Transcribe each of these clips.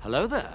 Hello there.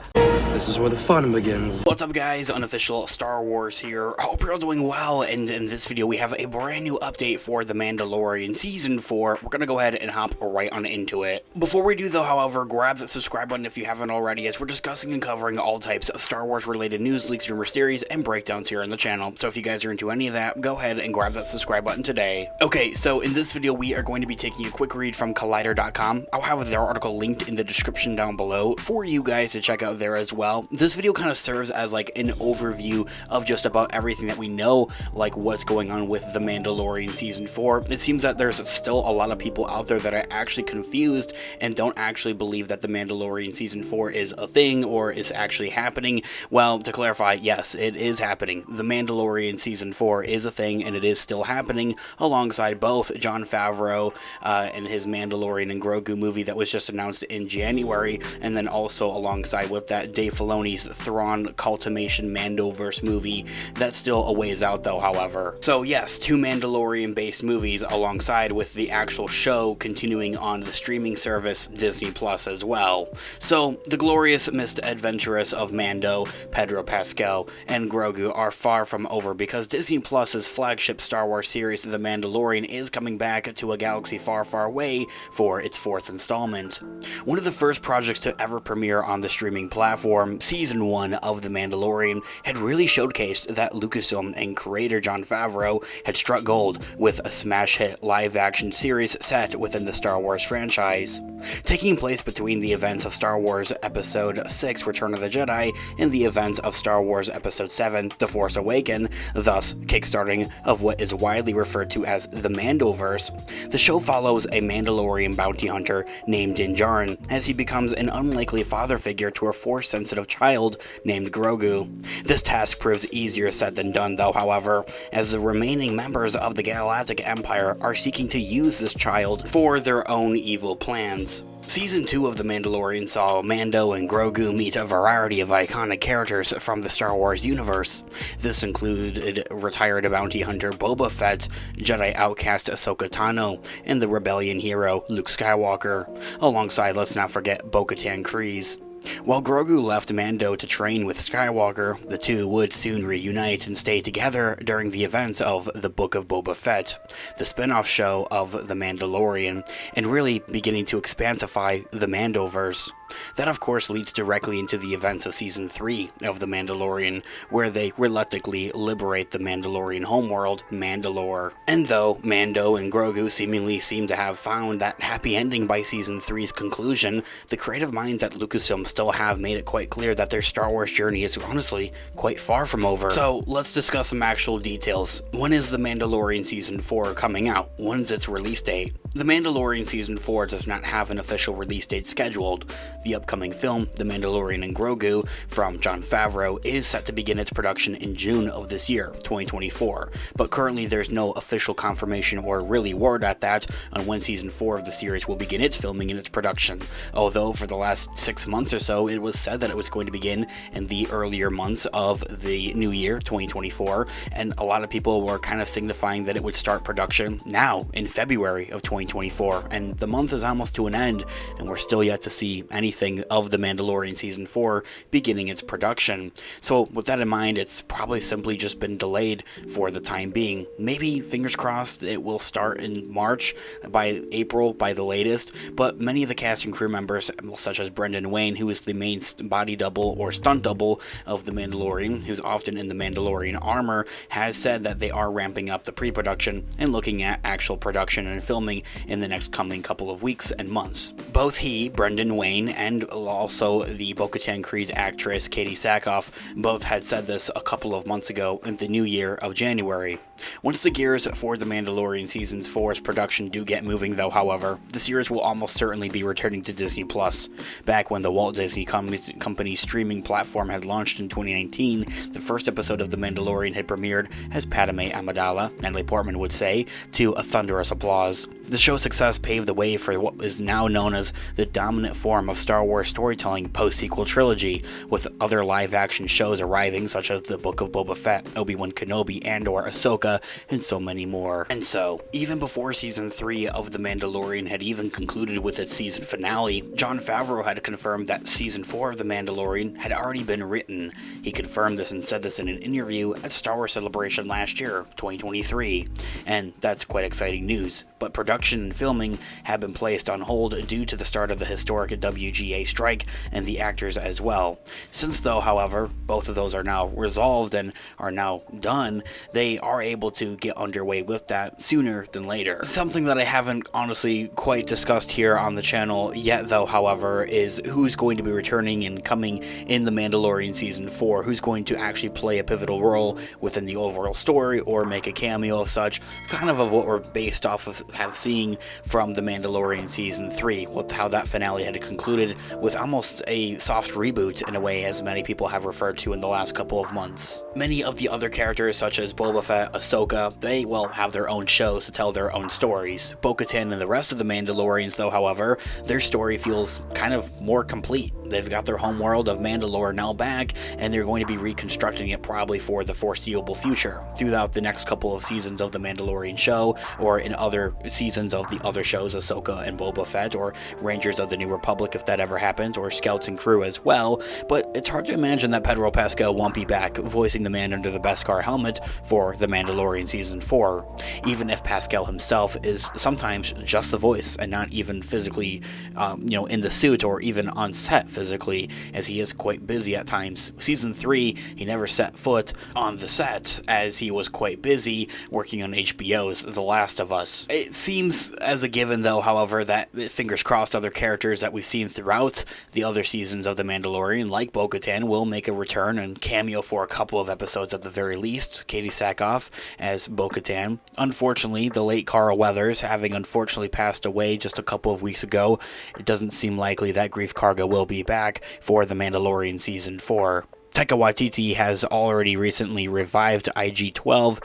This is where the fun begins. What's up, guys? Unofficial Star Wars here. Hope you're all doing well, and in this video we have a brand new update for The Mandalorian Season 4. We're gonna go ahead and hop right on into it. Before we do though, however, grab that subscribe button if you haven't already, as we're discussing and covering all types of Star Wars related news, leaks, rumor theories, and breakdowns here on the channel. So if you guys are into any of that, go ahead and grab that subscribe button today. Okay, so in this video we are going to be taking a quick read from Collider.com. I'll have their article linked in the description down below for you guys to check out there as well. This video kind of serves as like an overview of just about everything that we know, like what's going on with The Mandalorian Season 4. It seems that there's still a lot of people out there that are actually confused and don't actually believe that The Mandalorian Season 4 is a thing or is actually happening. Well, to clarify, yes, it is happening. The Mandalorian Season 4 is a thing, and it is still happening alongside both Jon Favreau and his Mandalorian and Grogu movie that was just announced in January, and then also alongside with that Dave Filoni's Thrawn Cultimation Mandoverse movie. That's still a ways out though, however. So yes, two Mandalorian based movies alongside with the actual show continuing on the streaming service Disney Plus as well. So the glorious misadventures of Mando, Pedro Pascal, and Grogu are far from over, because Disney Plus's flagship Star Wars series The Mandalorian is coming back to a galaxy far, far away for its fourth installment. One of the first projects to ever premiere on the streaming platform, Season 1 of The Mandalorian had really showcased that Lucasfilm and creator Jon Favreau had struck gold with a smash hit live-action series set within the Star Wars franchise, taking place between the events of Star Wars Episode 6 Return of the Jedi and the events of Star Wars Episode 7 The Force Awakens, thus kickstarting of what is widely referred to as the Mandoverse. The show follows a Mandalorian bounty hunter named Din Djarin as he becomes an unlikely father figure to a Force-sensitive child named Grogu. This task proves easier said than done though, however, as the remaining members of the Galactic Empire are seeking to use this child for their own evil plans. Season 2 of The Mandalorian saw Mando and Grogu meet a variety of iconic characters from the Star Wars universe. This included retired bounty hunter Boba Fett, Jedi outcast Ahsoka Tano, and the rebellion hero Luke Skywalker, alongside, let's not forget, Bo-Katan Kryze. While Grogu left Mando to train with Skywalker, the two would soon reunite and stay together during the events of The Book of Boba Fett, the spin-off show of The Mandalorian, and really beginning to expandify the Mandoverse. That of course leads directly into the events of Season 3 of The Mandalorian, where they reluctantly liberate the Mandalorian homeworld, Mandalore. And though Mando and Grogu seemingly seem to have found that happy ending by Season 3's conclusion, the creative minds at Lucasfilm still have made it quite clear that their Star Wars journey is honestly quite far from over. So let's discuss some actual details. When is The Mandalorian Season 4 coming out? When's its release date? The Mandalorian Season 4 does not have an official release date scheduled. The upcoming film, The Mandalorian and Grogu, from Jon Favreau, is set to begin its production in June of this year, 2024, but currently there's no official confirmation or really word at that on when Season 4 of the series will begin its filming and its production, although for the last 6 months or so it was said that it was going to begin in the earlier months of the new year, 2024, and a lot of people were kind of signifying that it would start production now in February of 2024, and the month is almost to an end, and we're still yet to see anything of The Mandalorian Season 4 beginning its production. So with that in mind, it's probably simply just been delayed for the time being. Maybe, fingers crossed, it will start in March, by April by the latest, but many of the cast and crew members, such as Brendan Wayne, who is the main body double or stunt double of The Mandalorian, who's often in the Mandalorian armor, has said that they are ramping up the pre-production and looking at actual production and filming in the next coming couple of weeks and months. Both he, Brendan Wayne, and also the Bo-Katan Kryze actress Katie Sackhoff both had said this a couple of months ago in the new year of January. Once the gears for The Mandalorian Season 4's production do get moving though, however, the series will almost certainly be returning to Disney Plus. Back when the Walt Disney Company's streaming platform had launched in 2019, the first episode of The Mandalorian had premiered as Padme Amidala, Natalie Portman would say, to a thunderous applause. The show's success paved the way for what is now known as the dominant form of Star Star Wars storytelling post-sequel trilogy, with other live-action shows arriving such as The Book of Boba Fett, Obi-Wan Kenobi, Andor, Ahsoka, and so many more. And so, even before Season 3 of The Mandalorian had even concluded with its season finale, Jon Favreau had confirmed that Season 4 of The Mandalorian had already been written. He confirmed this and said this in an interview at Star Wars Celebration last year, 2023, and that's quite exciting news. But production and filming have been placed on hold due to the start of the historic WGA strike and the actors as well. Since though, however, both of those are now resolved and are now done, they are able to get underway with that sooner than later. Something that I haven't honestly quite discussed here on the channel yet though, however, is who's going to be returning and coming in The Mandalorian Season 4, who's going to actually play a pivotal role within the overall story or make a cameo of such, kind of what we're based off of have seen from The Mandalorian Season 3, with how that finale had concluded with almost a soft reboot in a way, as many people have referred to in the last couple of months. Many of the other characters such as Boba Fett, Ahsoka, they will have their own shows to tell their own stories. Bo-Katan and the rest of the Mandalorians though, however, their story feels kind of more complete. They've got their home world of Mandalore now back, and they're going to be reconstructing it probably for the foreseeable future throughout the next couple of seasons of the Mandalorian show, or in other seasons of the other shows, Ahsoka and Boba Fett, or Rangers of the New Republic if that ever happens, or Scouts and Crew as well. But it's hard to imagine that Pedro Pascal won't be back voicing the man under the Beskar helmet for The Mandalorian Season 4, even if Pascal himself is sometimes just the voice and not even physically in the suit or even on set physically, as he is quite busy at times. Season 3, he never set foot on the set as he was quite busy working on HBO's The Last of Us. It seems as a given though, however, that fingers crossed other characters that we've seen throughout the other seasons of The Mandalorian, like Bo-Katan, will make a return and cameo for a couple of episodes at the very least. Katie Sackhoff as Bo-Katan. Unfortunately, the late Carl Weathers having unfortunately passed away just a couple of weeks ago, it doesn't seem likely that Grief Karga will be back for The Mandalorian Season 4. Taika Waititi has already recently revived IG-12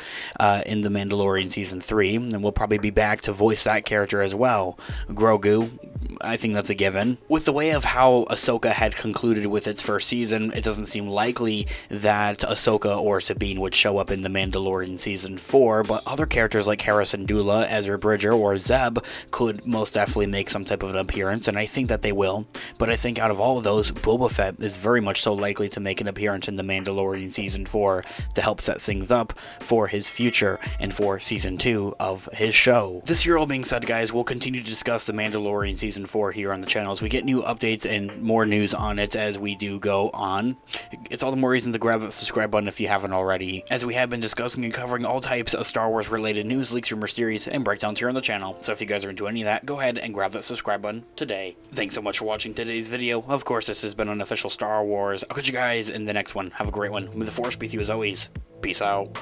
in The Mandalorian Season 3, and will probably be back to voice that character as well. Grogu, I think that's a given. With the way of how Ahsoka had concluded with its first season, it doesn't seem likely that Ahsoka or Sabine would show up in The Mandalorian Season 4, but other characters like Harrison Dula, Ezra Bridger, or Zeb could most definitely make some type of an appearance, and I think that they will. But I think out of all of those, Boba Fett is very much so likely to make an appearance in The Mandalorian Season 4 to help set things up for his future and for Season 2 of his show. This year all being said, guys, we'll continue to discuss The Mandalorian Season 4 here on the channel as we get new updates and more news on it as we do go on. It's all the more reason to grab that subscribe button if you haven't already, as we have been discussing and covering all types of Star Wars related news, leaks, rumors, theories, and breakdowns here on the channel. So if you guys are into any of that, go ahead and grab that subscribe button today. Thanks so much for watching today's video. Of course, this has been an official Star Wars. I'll catch you guys in the next one. Have a great one. May the Force be with you as always. Peace out.